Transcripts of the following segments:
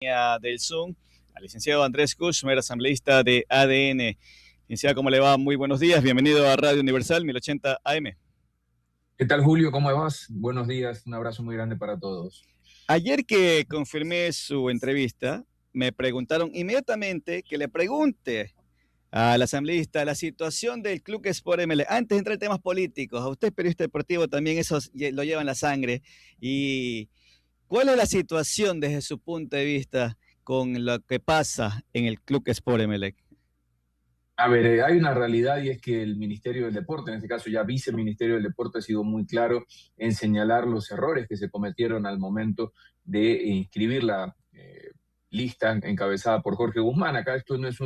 Del Zoom al licenciado Andrés Kushmer, asambleísta de ADN. Licenciado, ¿cómo le va? Muy buenos días, bienvenido a Radio Universal 1080 AM. ¿Qué tal, Julio? ¿Cómo vas? Buenos días, un abrazo muy grande para todos. Ayer que confirmé su entrevista, me preguntaron inmediatamente que le pregunte al asambleísta la situación del Club Sport ML. Antes de entrar en temas políticos, a usted periodista deportivo también eso lo lleva en la sangre. ¿Y cuál es la situación desde su punto de vista con lo que pasa en el Club Sport ML? A ver, hay una realidad y es que el Ministerio del Deporte, en este caso ya Viceministerio del Deporte, ha sido muy claro en señalar los errores que se cometieron al momento de inscribir la lista encabezada por Jorge Guzmán. Acá esto no es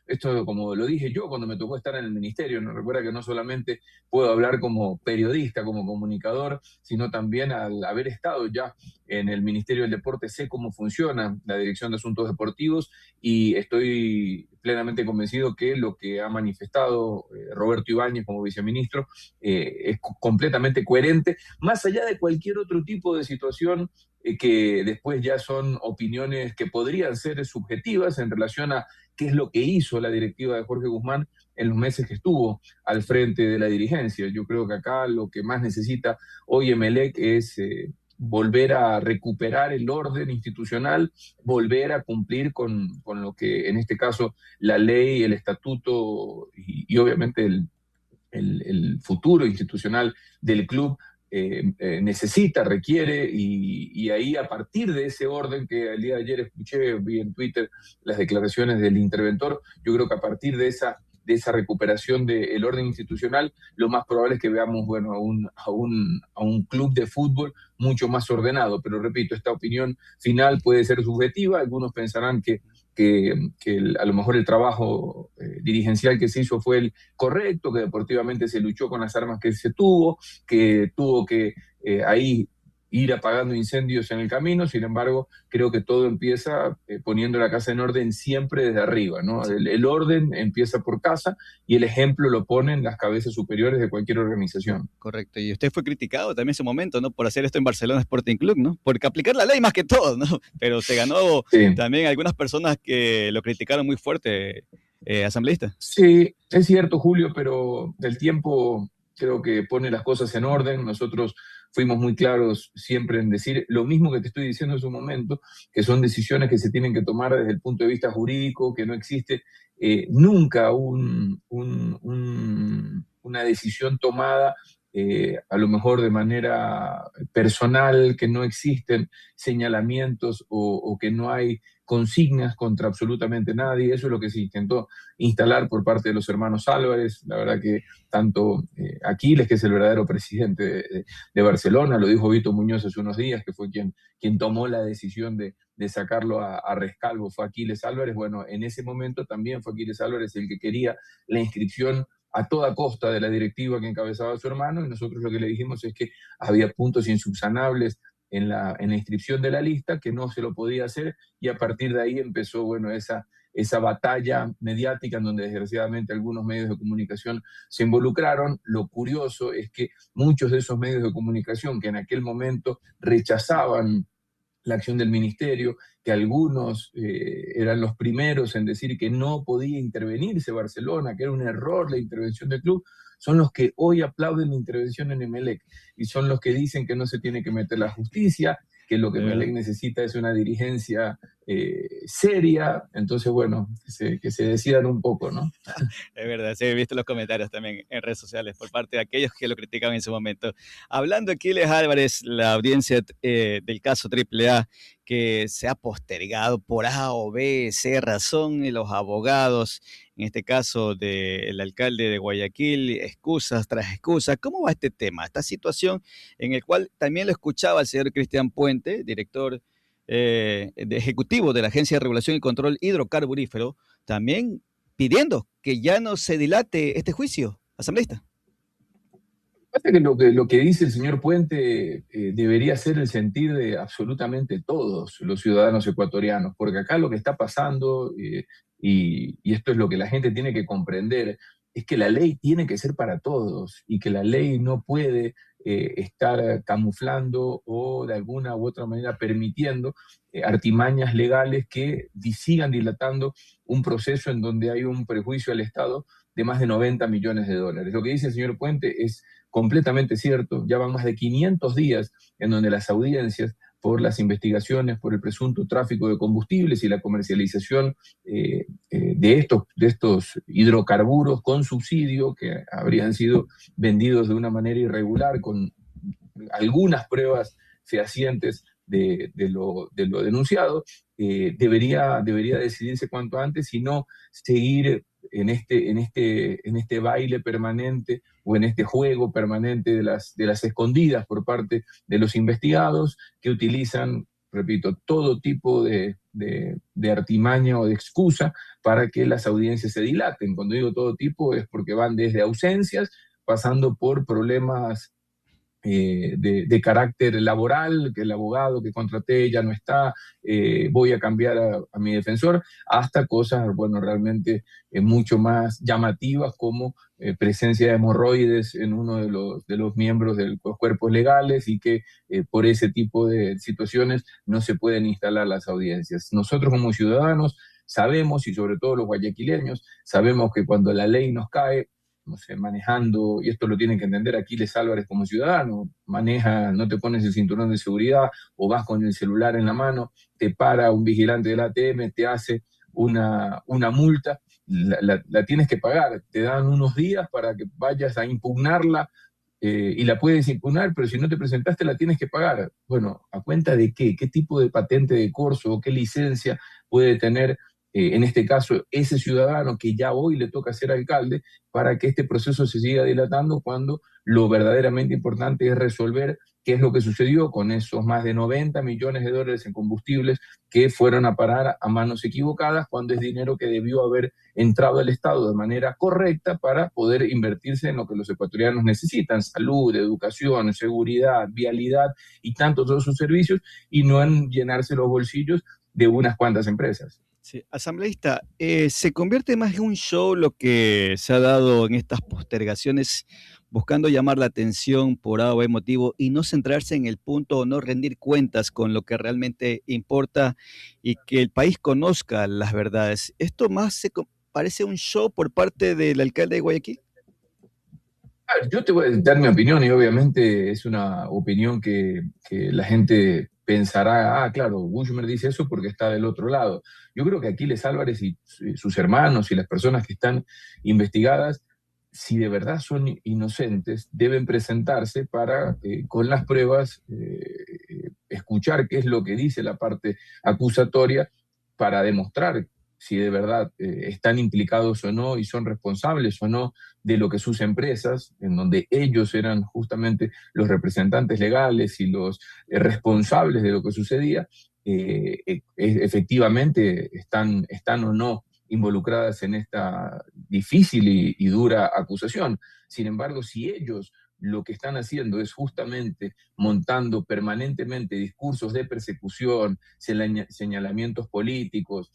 esto como lo dije yo cuando me tocó estar en el ministerio, no recuerda que no solamente puedo hablar como periodista, como comunicador, sino también al haber estado ya en el Ministerio del Deporte, sé cómo funciona la Dirección de Asuntos Deportivos y estoy plenamente convencido que lo que ha manifestado Roberto Ibáñez como viceministro es completamente coherente, más allá de cualquier otro tipo de situación que después ya son opiniones que podrían ser subjetivas en relación a qué es lo que hizo la directiva de Jorge Guzmán en los meses que estuvo al frente de la dirigencia. Yo creo que acá lo que más necesita hoy Emelec es volver a recuperar el orden institucional, volver a cumplir con lo que en este caso la ley, el estatuto y obviamente el futuro institucional del club necesita, requiere, y ahí a partir de ese orden que el día de ayer escuché, vi en Twitter las declaraciones del interventor, yo creo que a partir de esa recuperación del orden institucional, lo más probable es que veamos, bueno, a un club de fútbol mucho más ordenado. Pero repito, esta opinión final puede ser subjetiva, algunos pensarán que a lo mejor el trabajo dirigencial que se hizo fue el correcto, que deportivamente se luchó con las armas que se tuvo, que tuvo que ahí ir apagando incendios en el camino. Sin embargo, creo que todo empieza poniendo la casa en orden siempre desde arriba, ¿no? El orden empieza por casa y el ejemplo lo ponen las cabezas superiores de cualquier organización. Correcto, y usted fue criticado también en su momento, ¿no? Por hacer esto en Barcelona Sporting Club, ¿no? Porque aplicar la ley más que todo, ¿no? Pero se ganó Sí. también algunas personas que lo criticaron muy fuerte, asambleísta. Sí, es cierto, Julio, pero el tiempo creo que pone las cosas en orden. Nosotros fuimos muy claros siempre en decir lo mismo que te estoy diciendo en su momento, que son decisiones que se tienen que tomar desde el punto de vista jurídico, que no existe nunca una decisión tomada a lo mejor de manera personal, que no existen señalamientos o que no hay consignas contra absolutamente nadie. Eso es lo que se intentó instalar por parte de los hermanos Álvarez. La verdad que tanto Aquiles, que es el verdadero presidente de Barcelona, lo dijo Vito Muñoz hace unos días, que fue quien tomó la decisión de sacarlo a rescalvo, fue Aquiles Álvarez. Bueno, en ese momento también fue Aquiles Álvarez el que quería la inscripción a toda costa de la directiva que encabezaba a su hermano, y nosotros lo que le dijimos es que había puntos insubsanables en la inscripción de la lista, que no se lo podía hacer, y a partir de ahí empezó, bueno, esa batalla mediática en donde desgraciadamente algunos medios de comunicación se involucraron. Lo curioso es que muchos de esos medios de comunicación que en aquel momento rechazaban la acción del ministerio, que algunos eran los primeros en decir que no podía intervenirse Barcelona, que era un error la intervención del club, son los que hoy aplauden la intervención en Emelec y son los que dicen que no se tiene que meter la justicia, que lo que Emelec necesita es una dirigencia seria. Entonces, bueno, que se decidan un poco, ¿no? Es verdad, sí, he visto los comentarios también en redes sociales por parte de aquellos que lo criticaban en su momento. Hablando de Aquiles Álvarez, la audiencia del caso AAA, que se ha postergado por A o B, C razón, y los abogados, en este caso del alcalde de Guayaquil, excusas tras excusas. ¿Cómo va este tema, esta situación en el cual también lo escuchaba el señor Cristian Puente, director de ejecutivo de la Agencia de Regulación y Control Hidrocarburífero, también pidiendo que ya no se dilate este juicio, asambleísta? Pasa que lo que dice el señor Puente debería ser el sentir de absolutamente todos los ciudadanos ecuatorianos, porque acá lo que está pasando, y esto es lo que la gente tiene que comprender, es que la ley tiene que ser para todos y que la ley no puede estar camuflando o de alguna u otra manera permitiendo artimañas legales que sigan dilatando un proceso en donde hay un perjuicio al Estado de más de 90 millones de dólares. Lo que dice el señor Puente es completamente cierto. Ya van más de 500 días en donde las audiencias por las investigaciones por el presunto tráfico de combustibles y la comercialización de estos hidrocarburos con subsidio que habrían sido vendidos de una manera irregular con algunas pruebas fehacientes de lo denunciado, debería decidirse cuanto antes y no seguir en este baile permanente o en este juego permanente de las escondidas por parte de los investigados que utilizan, repito, todo tipo de artimaña o de excusa para que las audiencias se dilaten. Cuando digo todo tipo es porque van desde ausencias, pasando por problemas carácter laboral, que el abogado que contraté ya no está, voy a cambiar a mi defensor, hasta cosas, bueno, realmente mucho más llamativas como presencia de hemorroides en uno de los miembros de los cuerpos legales y que por ese tipo de situaciones no se pueden instalar las audiencias. Nosotros como ciudadanos sabemos, y sobre todo los guayaquileños, sabemos que cuando la ley nos cae, no sé, manejando, y esto lo tienen que entender Aquiles Álvarez como ciudadano, maneja, no te pones el cinturón de seguridad o vas con el celular en la mano, te para un vigilante del ATM, te hace una multa, la tienes que pagar, te dan unos días para que vayas a impugnarla y la puedes impugnar, pero si no te presentaste la tienes que pagar. Bueno, ¿a cuenta de qué? ¿Qué tipo de patente de corso o qué licencia puede tener en este caso, ese ciudadano que ya hoy le toca ser alcalde, para que este proceso se siga dilatando cuando lo verdaderamente importante es resolver qué es lo que sucedió con esos más de 90 millones de dólares en combustibles que fueron a parar a manos equivocadas cuando es dinero que debió haber entrado al Estado de manera correcta para poder invertirse en lo que los ecuatorianos necesitan, salud, educación, seguridad, vialidad y tantos otros servicios, y no en llenarse los bolsillos de unas cuantas empresas. Sí, asambleísta, se convierte más en un show lo que se ha dado en estas postergaciones, buscando llamar la atención por A o B motivo y no centrarse en el punto o no rendir cuentas con lo que realmente importa y que el país conozca las verdades. ¿Esto más parece un show por parte del alcalde de Guayaquil? Yo te voy a dar mi opinión y obviamente es una opinión que la gente pensará, ah, claro, Bushmer dice eso porque está del otro lado. Yo creo que Aquiles Álvarez y sus hermanos y las personas que están investigadas, si de verdad son inocentes, deben presentarse para, con las pruebas, escuchar qué es lo que dice la parte acusatoria para demostrar si de verdad están implicados o no y son responsables o no de lo que sus empresas, en donde ellos eran justamente los representantes legales y los responsables de lo que sucedía, efectivamente están o no involucradas en esta difícil y dura acusación. Sin embargo, si ellos lo que están haciendo es justamente montando permanentemente discursos de persecución, señalamientos políticos,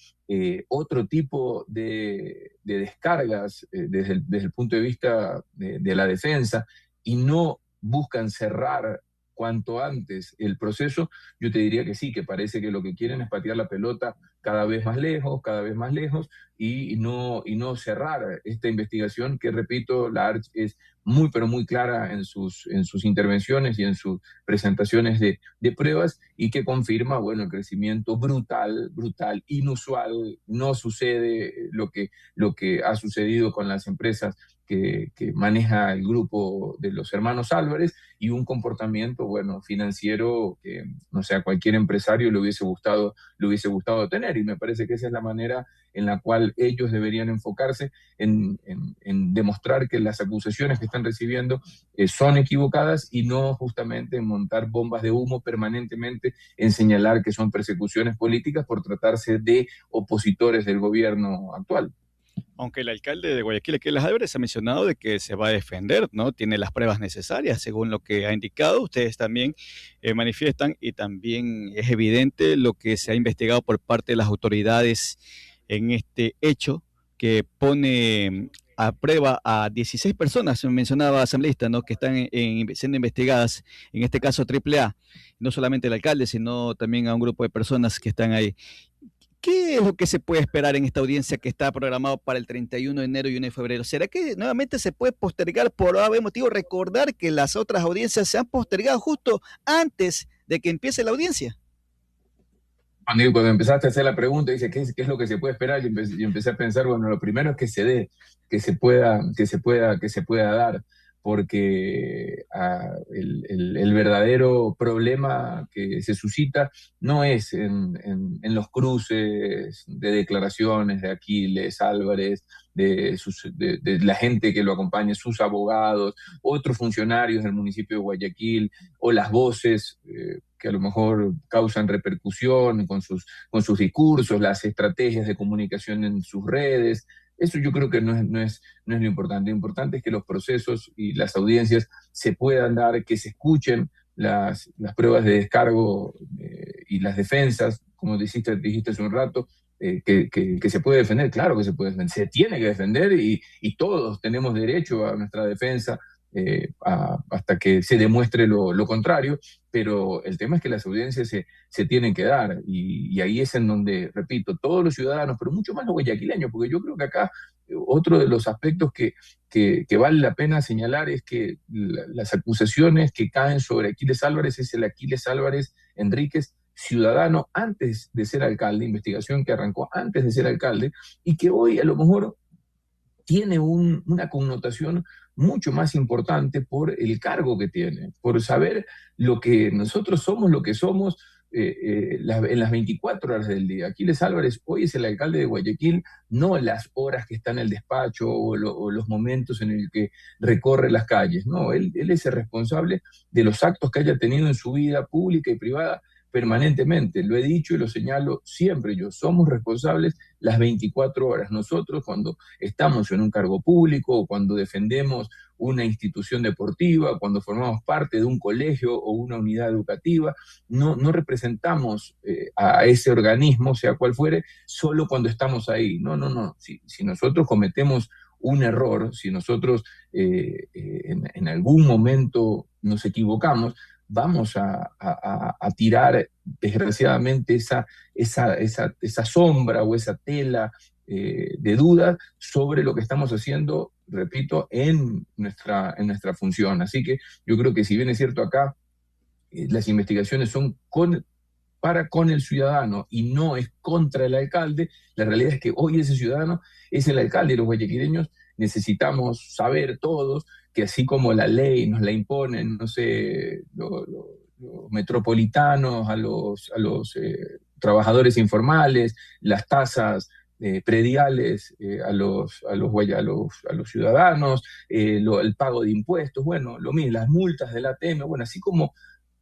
otro tipo de descargas desde el punto de vista de la defensa y no buscan cerrar cuanto antes el proceso, yo te diría que sí, que parece que lo que quieren es patear la pelota cada vez más lejos y no cerrar esta investigación que, repito, la ARCH es muy, pero muy clara en sus intervenciones y en sus presentaciones de pruebas y que confirma, bueno, el crecimiento brutal, brutal, inusual, no sucede lo que ha sucedido con las empresas que maneja el grupo de los hermanos Álvarez y un comportamiento, bueno, financiero que, no sé, a cualquier empresario le hubiese gustado tener y me parece que esa es la manera en la cual ellos deberían enfocarse en demostrar que las acusaciones que están recibiendo son equivocadas y no justamente en montar bombas de humo permanentemente, en señalar que son persecuciones políticas por tratarse de opositores del gobierno actual. Aunque el alcalde de Guayaquil, Aquiles Álvarez, ha mencionado de que se va a defender, ¿no? Tiene las pruebas necesarias, según lo que ha indicado. Ustedes también manifiestan y también es evidente lo que se ha investigado por parte de las autoridades en este hecho que pone aprueba a 16 personas, mencionaba asambleísta, ¿no? Que están siendo investigadas, en este caso AAA, no solamente el alcalde, sino también a un grupo de personas que están ahí. ¿Qué es lo que se puede esperar en esta audiencia que está programado para el 31 de enero y 1 de febrero? ¿Será que nuevamente se puede postergar por algún motivo? Recordar que las otras audiencias se han postergado justo antes de que empiece la audiencia. Cuando empezaste a hacer la pregunta, dice, ¿qué es lo que se puede esperar? Y empecé a pensar, bueno, lo primero es que se dé, que se pueda dar, porque el verdadero problema que se suscita no es en los cruces de declaraciones de Aquiles Álvarez, de la gente que lo acompaña, sus abogados, otros funcionarios del municipio de Guayaquil, o las voces que a lo mejor causan repercusión con sus discursos, las estrategias de comunicación en sus redes. Eso yo creo que no es lo importante. Lo importante es que los procesos y las audiencias se puedan dar, que se escuchen las pruebas de descargo y las defensas, como dijiste hace un rato, que se puede defender. Claro que se puede defender, se tiene que defender, y todos tenemos derecho a nuestra defensa hasta que se demuestre lo contrario, pero el tema es que las audiencias se tienen que dar, y ahí es en donde, repito, todos los ciudadanos, pero mucho más los guayaquileños, porque yo creo que acá otro de los aspectos que vale la pena señalar es que las acusaciones que caen sobre Aquiles Álvarez es el Aquiles Álvarez Enríquez ciudadano antes de ser alcalde, investigación que arrancó antes de ser alcalde, y que hoy a lo mejor tiene una connotación mucho más importante por el cargo que tiene, por saber lo que nosotros somos, lo que somos en las 24 horas del día. Aquiles Álvarez hoy es el alcalde de Guayaquil, no las horas que está en el despacho o los momentos en el que recorre las calles, no, él es el responsable de los actos que haya tenido en su vida pública y privada permanentemente. Lo he dicho y lo señalo siempre yo, somos responsables las 24 horas. Nosotros, cuando estamos en un cargo público, o cuando defendemos una institución deportiva, cuando formamos parte de un colegio o una unidad educativa, no representamos a ese organismo, sea cual fuere, solo cuando estamos ahí. No, no, no. Si nosotros cometemos un error, si nosotros en algún momento nos equivocamos, vamos a tirar desgraciadamente esa sombra o esa tela de duda sobre lo que estamos haciendo, repito, en nuestra función. Así que yo creo que, si bien es cierto acá, las investigaciones son con el ciudadano y no es contra el alcalde, la realidad es que hoy ese ciudadano es el alcalde, y los guayaquileños necesitamos saber todos que, así como la ley nos la imponen, no sé, los metropolitanos a los trabajadores informales, las tasas prediales a los ciudadanos, el pago de impuestos, bueno, lo mismo, las multas del ATM, bueno, así como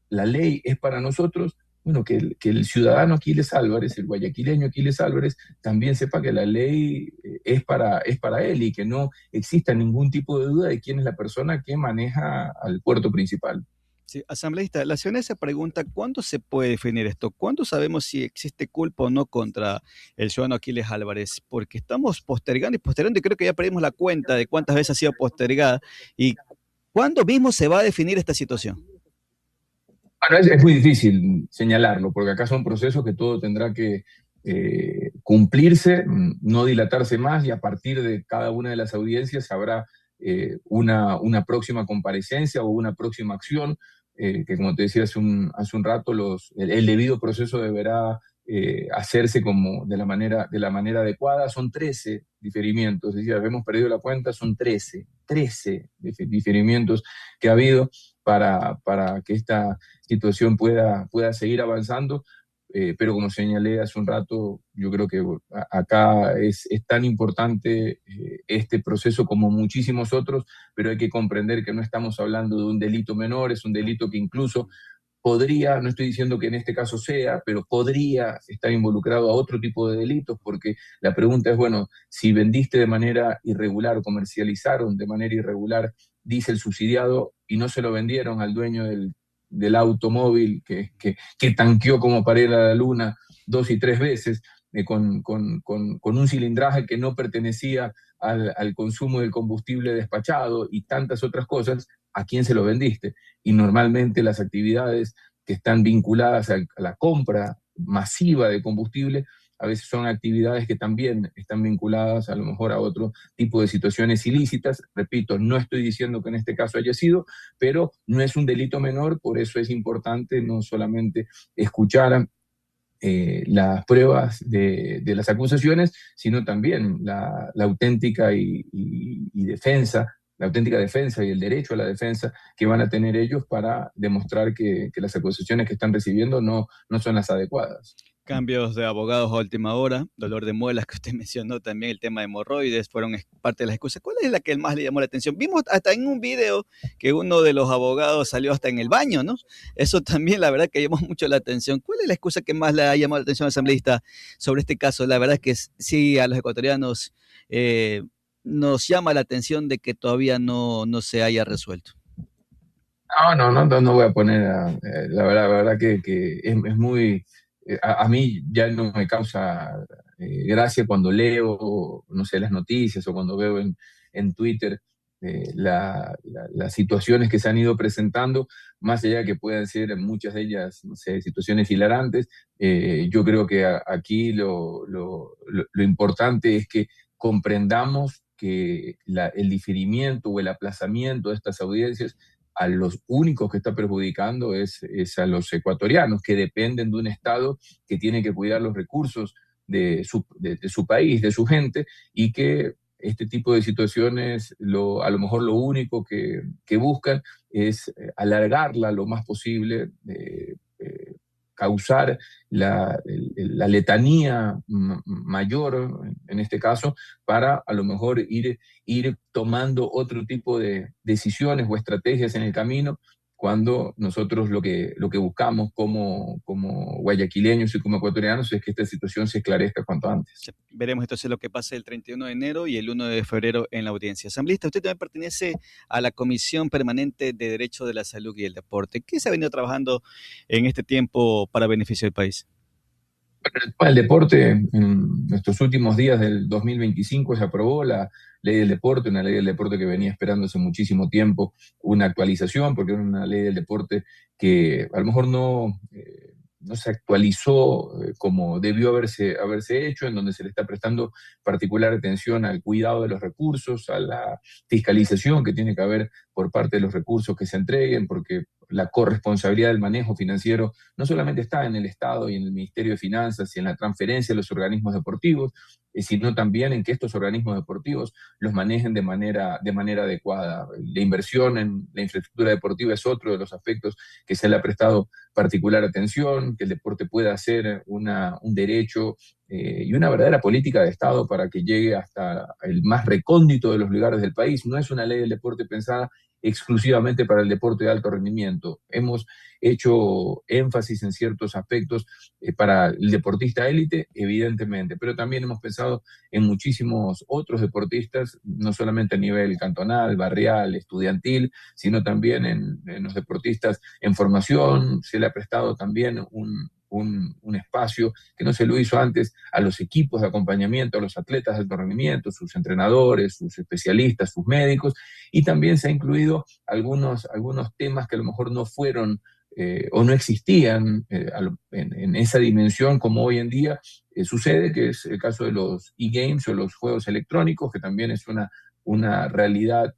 la ley es para nosotros, bueno, que el ciudadano Aquiles Álvarez, el guayaquileño Aquiles Álvarez, también sepa que la ley es para él, y que no exista ningún tipo de duda de quién es la persona que maneja al puerto principal. Sí, asambleísta, la ciudadanía se pregunta cuándo se puede definir esto, cuándo sabemos si existe culpa o no contra el ciudadano Aquiles Álvarez, porque estamos postergando y postergando, y creo que ya perdimos la cuenta de cuántas veces ha sido postergada, y cuándo mismo se va a definir esta situación. Bueno, es muy difícil señalarlo, porque acá son procesos que todo tendrá que cumplirse, no dilatarse más, y a partir de cada una de las audiencias habrá una próxima comparecencia o una próxima acción, que, como te decía hace un rato, el debido proceso deberá hacerse de la manera adecuada. Son 13 diferimientos, es decir, hemos perdido la cuenta, son 13 diferimientos que ha habido para que esta situación pueda seguir avanzando. Pero, como señalé hace un rato, yo creo que acá es tan importante este proceso como muchísimos otros, pero hay que comprender que no estamos hablando de un delito menor, es un delito que incluso podría, no estoy diciendo que en este caso sea, pero podría estar involucrado a otro tipo de delitos, porque la pregunta es, bueno, si vendiste de manera irregular o comercializaron de manera irregular diésel subsidiado y no se lo vendieron al dueño del automóvil que tanqueó como para ir a la luna 2 y 3 veces, con un cilindraje que no pertenecía al consumo del combustible despachado y tantas otras cosas, ¿a quién se lo vendiste? Y normalmente las actividades que están vinculadas a la compra masiva de combustible a veces son actividades que también están vinculadas a lo mejor a otro tipo de situaciones ilícitas. Repito, no estoy diciendo que en este caso haya sido, pero no es un delito menor, por eso es importante no solamente escuchar las pruebas de las acusaciones, sino también la auténtica y defensa, la auténtica defensa y el derecho a la defensa que van a tener ellos para demostrar que las acusaciones que están recibiendo no son las adecuadas. Cambios de abogados a última hora, dolor de muelas que usted mencionó también, el tema de hemorroides, fueron parte de las excusas. ¿Cuál es la que más le llamó la atención? Vimos hasta en un video que uno de los abogados salió hasta en el baño, ¿no? Eso también, la verdad, que llamó mucho la atención. ¿Cuál es la excusa que más le ha llamado la atención al asambleísta sobre este caso? La verdad es que sí, a los ecuatorianos nos llama la atención de que todavía no se haya resuelto. No voy a poner, la verdad que es muy, a mí ya no me causa gracia cuando leo, no sé, las noticias o cuando veo en Twitter las situaciones que se han ido presentando, más allá de que puedan ser muchas de ellas, no sé, situaciones hilarantes. Yo creo que aquí lo importante es que comprendamos que el diferimiento o el aplazamiento de estas audiencias a los únicos que está perjudicando es a los ecuatorianos, que dependen de un Estado que tiene que cuidar los recursos de su país, de su gente, y que este tipo de situaciones a lo mejor lo único que buscan es alargarla lo más posible, causar la letanía mayor, en este caso, para a lo mejor ir tomando otro tipo de decisiones o estrategias en el camino, cuando nosotros lo que buscamos como guayaquileños y como ecuatorianos es que esta situación se esclarezca cuanto antes. Veremos entonces lo que pasa el 31 de enero y el 1 de febrero en la audiencia. Asambleísta, usted también pertenece a la Comisión Permanente de Derecho de la Salud y el Deporte. ¿Qué se ha venido trabajando en este tiempo para beneficio del país? El deporte, en estos últimos días del 2025 se aprobó la ley del deporte, una ley del deporte que venía esperando hace muchísimo tiempo una actualización, porque era una ley del deporte que a lo mejor no se actualizó como debió haberse hecho, en donde se le está prestando particular atención al cuidado de los recursos, a la fiscalización que tiene que haber por parte de los recursos que se entreguen, porque la corresponsabilidad del manejo financiero no solamente está en el Estado y en el Ministerio de Finanzas y en la transferencia de los organismos deportivos, sino también en que estos organismos deportivos los manejen de manera adecuada. La inversión en la infraestructura deportiva es otro de los aspectos que se le ha prestado particular atención, que el deporte pueda ser un derecho y una verdadera política de Estado para que llegue hasta el más recóndito de los lugares del país. No es una ley del deporte pensada exclusivamente para el deporte de alto rendimiento. Hemos hecho énfasis en ciertos aspectos para el deportista élite, evidentemente, pero también hemos pensado en muchísimos otros deportistas, no solamente a nivel cantonal, barrial, estudiantil, sino también en los deportistas en formación. Se le ha prestado también un espacio que no se lo hizo antes a los equipos de acompañamiento, a los atletas de alto rendimiento, sus entrenadores, sus especialistas, sus médicos, y también se ha incluido algunos temas que a lo mejor no fueron o no existían en esa dimensión como hoy en día sucede, que es el caso de los e-games o los juegos electrónicos, que también es una realidad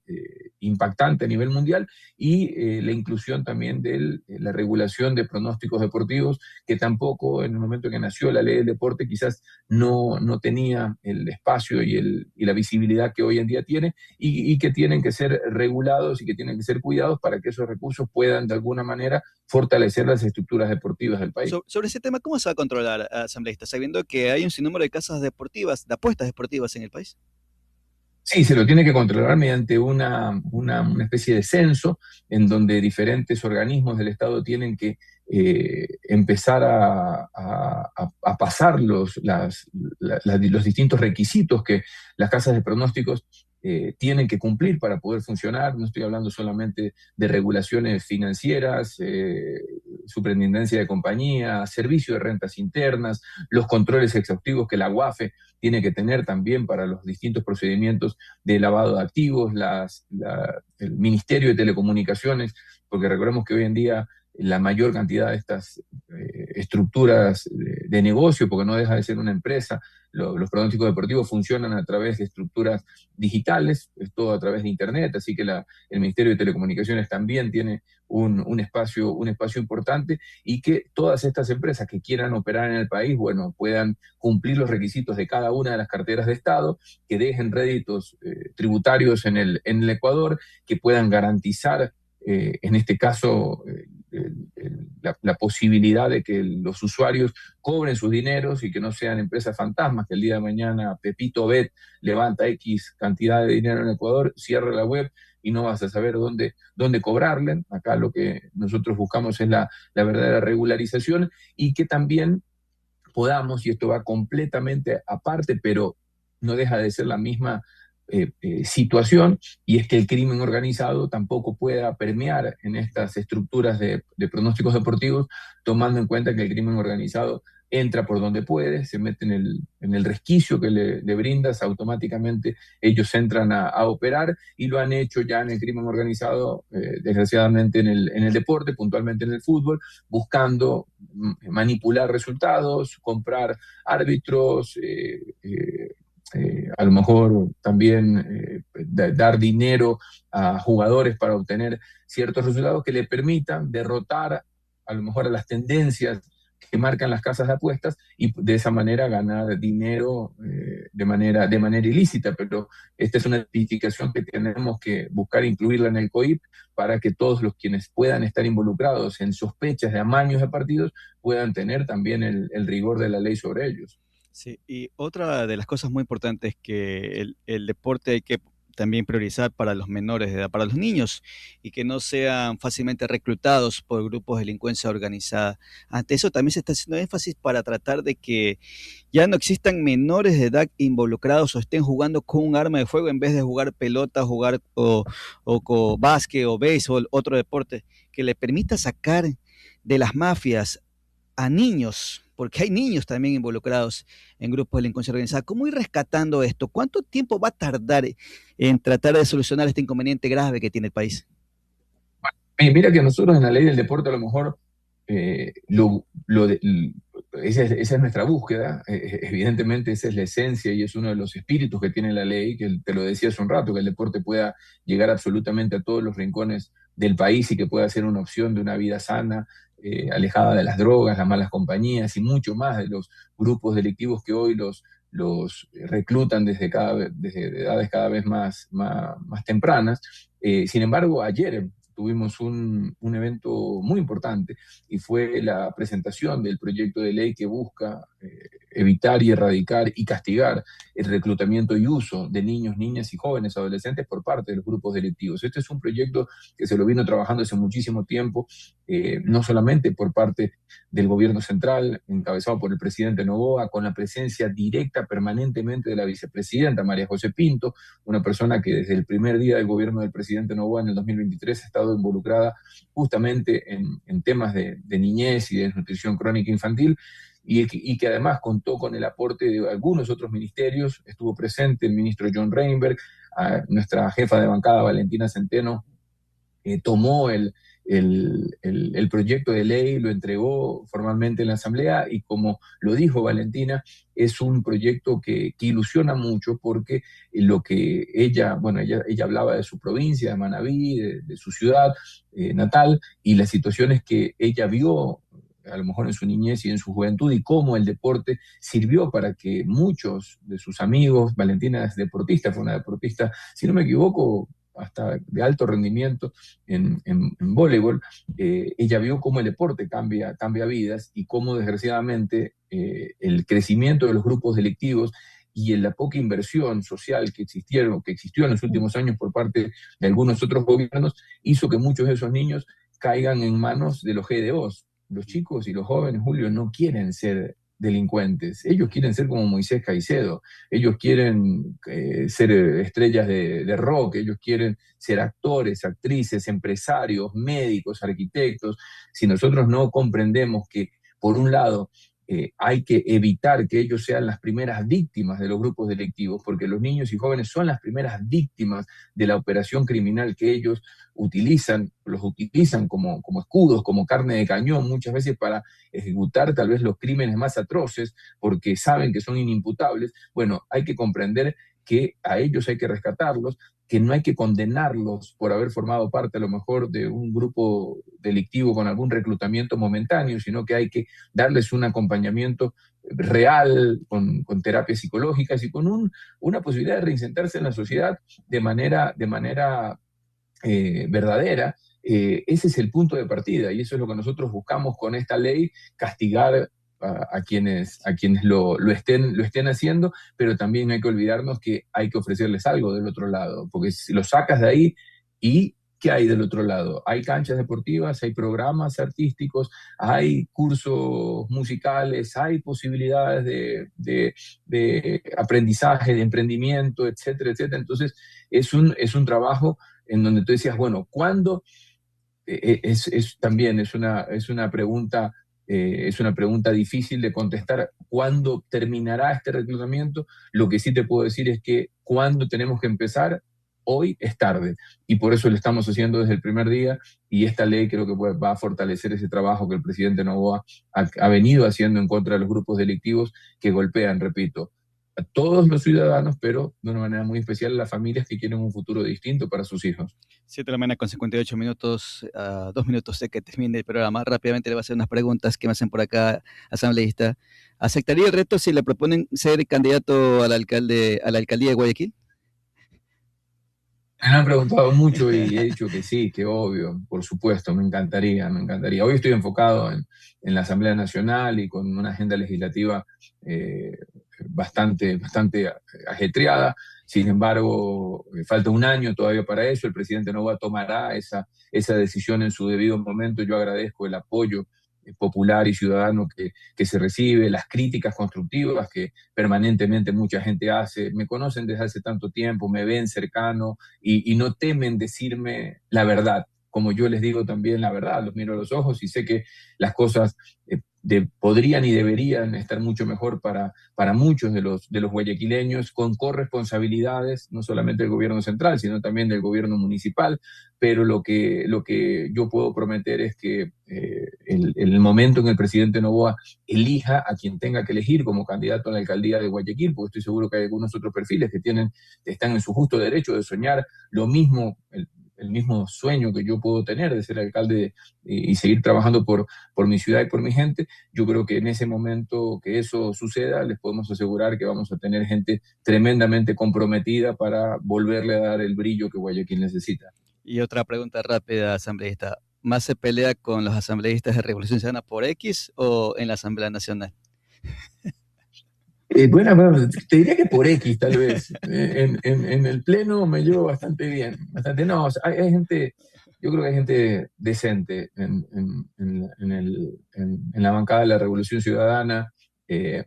impactante a nivel mundial, y la inclusión también de la regulación de pronósticos deportivos, que tampoco en el momento que nació la ley del deporte quizás no tenía el espacio y la visibilidad que hoy en día tiene, y que tienen que ser regulados y que tienen que ser cuidados para que esos recursos puedan de alguna manera fortalecer las estructuras deportivas del país. Sobre ese tema, ¿cómo se va a controlar, asambleísta, sabiendo que hay un sinnúmero de casas deportivas, de apuestas deportivas en el país? Sí, se lo tiene que controlar mediante una especie de censo en donde diferentes organismos del Estado tienen que empezar a pasar los distintos requisitos que las casas de pronósticos tienen que cumplir para poder funcionar. No estoy hablando solamente de regulaciones financieras, superintendencia de compañía, servicio de rentas internas, los controles exhaustivos que la UAFE tiene que tener también para los distintos procedimientos de lavado de activos, el Ministerio de Telecomunicaciones, porque recordemos que hoy en día la mayor cantidad de estas estructuras de negocio, porque no deja de ser una empresa, los pronósticos deportivos funcionan a través de estructuras digitales, es todo a través de Internet, así que el Ministerio de Telecomunicaciones también tiene un espacio importante, y que todas estas empresas que quieran operar en el país, bueno, puedan cumplir los requisitos de cada una de las carteras de Estado, que dejen réditos tributarios en el Ecuador, que puedan garantizar, en este caso, la posibilidad de que los usuarios cobren sus dineros y que no sean empresas fantasmas, que el día de mañana Pepito Bet levanta X cantidad de dinero en Ecuador, cierra la web y no vas a saber dónde cobrarle. Acá lo que nosotros buscamos es la verdadera regularización, y que también podamos, y esto va completamente aparte, pero no deja de ser la misma situación, y es que el crimen organizado tampoco pueda permear en estas estructuras de pronósticos deportivos, tomando en cuenta que el crimen organizado entra por donde puede, se mete en el resquicio que le brindas, automáticamente ellos entran a operar, y lo han hecho ya en el crimen organizado, desgraciadamente en el deporte, puntualmente en el fútbol, buscando manipular resultados, comprar árbitros, a lo mejor también dar dinero a jugadores para obtener ciertos resultados que le permitan derrotar a lo mejor a las tendencias que marcan las casas de apuestas, y de esa manera ganar dinero de manera ilícita. Pero esta es una tipificación que tenemos que buscar incluirla en el COIP, para que todos los quienes puedan estar involucrados en sospechas de amaños de partidos puedan tener también el rigor de la ley sobre ellos. Sí, y otra de las cosas muy importantes es que el deporte hay que también priorizar para los menores de edad, para los niños, y que no sean fácilmente reclutados por grupos de delincuencia organizada. Ante eso también se está haciendo énfasis para tratar de que ya no existan menores de edad involucrados o estén jugando con un arma de fuego en vez de jugar pelota, jugar o básquet o béisbol, otro deporte, que le permita sacar de las mafias a niños, porque hay niños también involucrados en grupos de delincuencia organizada. ¿Cómo ir rescatando esto? ¿Cuánto tiempo va a tardar en tratar de solucionar este inconveniente grave que tiene el país? Mira que nosotros en la ley del deporte a lo mejor esa es nuestra búsqueda. Evidentemente esa es la esencia y es uno de los espíritus que tiene la ley, que te lo decía hace un rato, que el deporte pueda llegar absolutamente a todos los rincones del país y que pueda ser una opción de una vida sana, alejada de las drogas, las malas compañías y mucho más de los grupos delictivos que hoy los reclutan desde edades cada vez más tempranas. Sin embargo, ayer tuvimos un evento muy importante, y fue la presentación del proyecto de ley que busca evitar y erradicar y castigar el reclutamiento y uso de niños, niñas y jóvenes adolescentes por parte de los grupos delictivos. Este es un proyecto que se lo vino trabajando hace muchísimo tiempo, no solamente por parte del gobierno central, encabezado por el presidente Noboa, con la presencia directa permanentemente de la vicepresidenta María José Pinto, una persona que desde el primer día del gobierno del presidente Noboa en el 2023 ha estado involucrada justamente en temas de niñez y de desnutrición crónica infantil, y que además contó con el aporte de algunos otros ministerios. Estuvo presente el ministro John Reinberg, nuestra jefa de bancada Valentina Centeno tomó el proyecto de ley, lo entregó formalmente en la Asamblea, y como lo dijo Valentina, es un proyecto que ilusiona mucho, porque lo que ella hablaba de su provincia, de Manabí, de su ciudad natal, y las situaciones que ella vio a lo mejor en su niñez y en su juventud, y cómo el deporte sirvió para que muchos de sus amigos, Valentina es deportista, fue una deportista, si no me equivoco, hasta de alto rendimiento en voleibol, ella vio cómo el deporte cambia vidas, y cómo desgraciadamente el crecimiento de los grupos delictivos y en la poca inversión social que existió en los últimos años por parte de algunos otros gobiernos, hizo que muchos de esos niños caigan en manos de los GDOs. Los chicos y los jóvenes, Julio, no quieren ser delincuentes. Ellos quieren ser como Moisés Caicedo, ellos quieren ser estrellas de rock, ellos quieren ser actores, actrices, empresarios, médicos, arquitectos. Si nosotros no comprendemos que, por un lado, hay que evitar que ellos sean las primeras víctimas de los grupos delictivos, porque los niños y jóvenes son las primeras víctimas de la operación criminal que ellos los utilizan como escudos, como carne de cañón, muchas veces para ejecutar tal vez los crímenes más atroces, porque saben que son inimputables. Bueno, hay que comprender que a ellos hay que rescatarlos, que no hay que condenarlos por haber formado parte a lo mejor de un grupo delictivo con algún reclutamiento momentáneo, sino que hay que darles un acompañamiento real, con terapias psicológicas y con una posibilidad de reinsertarse en la sociedad de manera verdadera. Ese es el punto de partida y eso es lo que nosotros buscamos con esta ley, castigar a quienes lo estén haciendo, pero también no hay que olvidarnos que hay que ofrecerles algo del otro lado, porque si lo sacas de ahí, ¿y qué hay del otro lado? Hay canchas deportivas, hay programas artísticos, hay cursos musicales, hay posibilidades de aprendizaje, de emprendimiento, etcétera, etcétera. Entonces, es un trabajo en donde tú decías, bueno, ¿cuándo? También es una pregunta difícil de contestar. ¿Cuándo terminará este reclutamiento? Lo que sí te puedo decir es que cuando tenemos que empezar, hoy es tarde. Y por eso lo estamos haciendo desde el primer día y esta ley creo que va a fortalecer ese trabajo que el presidente Noboa ha venido haciendo en contra de los grupos delictivos que golpean, repito, a todos los ciudadanos, pero de una manera muy especial a las familias que quieren un futuro distinto para sus hijos. 7 de la mañana con 58 minutos, 2 minutos de que termine el programa. Rápidamente le voy a hacer unas preguntas que me hacen por acá, asambleísta. ¿Aceptaría el reto si le proponen ser candidato a la alcaldía de Guayaquil? Me han preguntado mucho y he dicho que sí, que obvio, por supuesto, me encantaría, me encantaría. Hoy estoy enfocado en la Asamblea Nacional y con una agenda legislativa eh, bastante ajetreada. Sin embargo, falta un año todavía para eso. El presidente Noboa tomará esa decisión en su debido momento. Yo agradezco el apoyo popular y ciudadano que se recibe, las críticas constructivas que permanentemente mucha gente hace. Me conocen desde hace tanto tiempo, me ven cercano y no temen decirme la verdad. Como yo les digo también la verdad, los miro a los ojos y sé que las cosas podrían y deberían estar mucho mejor para muchos de los guayaquileños, con corresponsabilidades, no solamente del gobierno central, sino también del gobierno municipal, pero lo que yo puedo prometer es que el momento en que el presidente Noboa elija a quien tenga que elegir como candidato a la alcaldía de Guayaquil, porque estoy seguro que hay algunos otros perfiles que están en su justo derecho de soñar lo mismo, el mismo sueño que yo puedo tener de ser alcalde y seguir trabajando por mi ciudad y por mi gente. Yo creo que en ese momento que eso suceda, les podemos asegurar que vamos a tener gente tremendamente comprometida para volverle a dar el brillo que Guayaquil necesita. Y otra pregunta rápida, asambleísta. ¿Más se pelea con los asambleístas de Revolución Ciudadana por X o en la Asamblea Nacional? Bueno, te diría que por X tal vez. En el Pleno me llevo bastante bien. Bastante, no, o sea, hay gente, yo creo que hay gente decente en la bancada de la Revolución Ciudadana. Eh,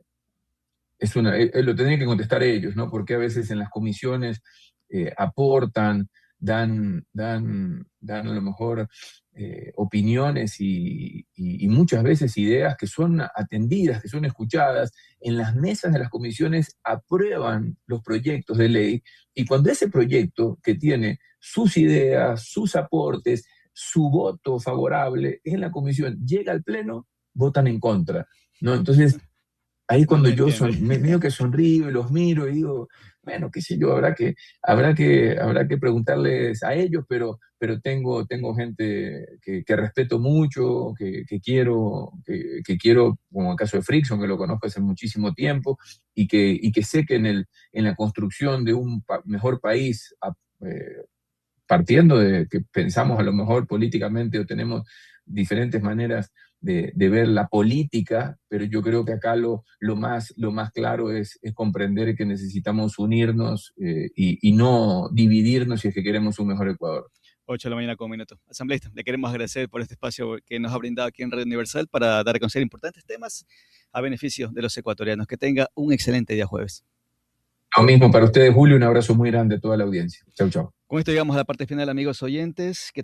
lo tendrían que contestar ellos, ¿no? Porque a veces en las comisiones aportan, dan a lo mejor opiniones y muchas veces ideas que son atendidas, que son escuchadas. En las mesas de las comisiones aprueban los proyectos de ley y cuando ese proyecto que tiene sus ideas, sus aportes, su voto favorable en la comisión llega al pleno, votan en contra, ¿no? Entonces, ahí No cuando lo yo entiende. medio que sonrío y los miro y digo, bueno, qué sé yo, habrá que preguntarles a ellos, pero tengo gente que respeto mucho, que quiero, como el caso de Frickson, que lo conozco hace muchísimo tiempo, y que sé que en la construcción de un mejor país, partiendo de que pensamos a lo mejor políticamente o tenemos diferentes maneras de ver la política, pero yo creo que acá lo más claro es comprender que necesitamos unirnos y no dividirnos si es que queremos un mejor Ecuador. 8 de la mañana con un minuto. Asambleísta, le queremos agradecer por este espacio que nos ha brindado aquí en Radio Universal para dar a conocer importantes temas a beneficio de los ecuatorianos. Que tenga un excelente día jueves. Lo mismo para ustedes, Julio, un abrazo muy grande a toda la audiencia. Chau, chau. Con esto llegamos a la parte final, amigos oyentes. Que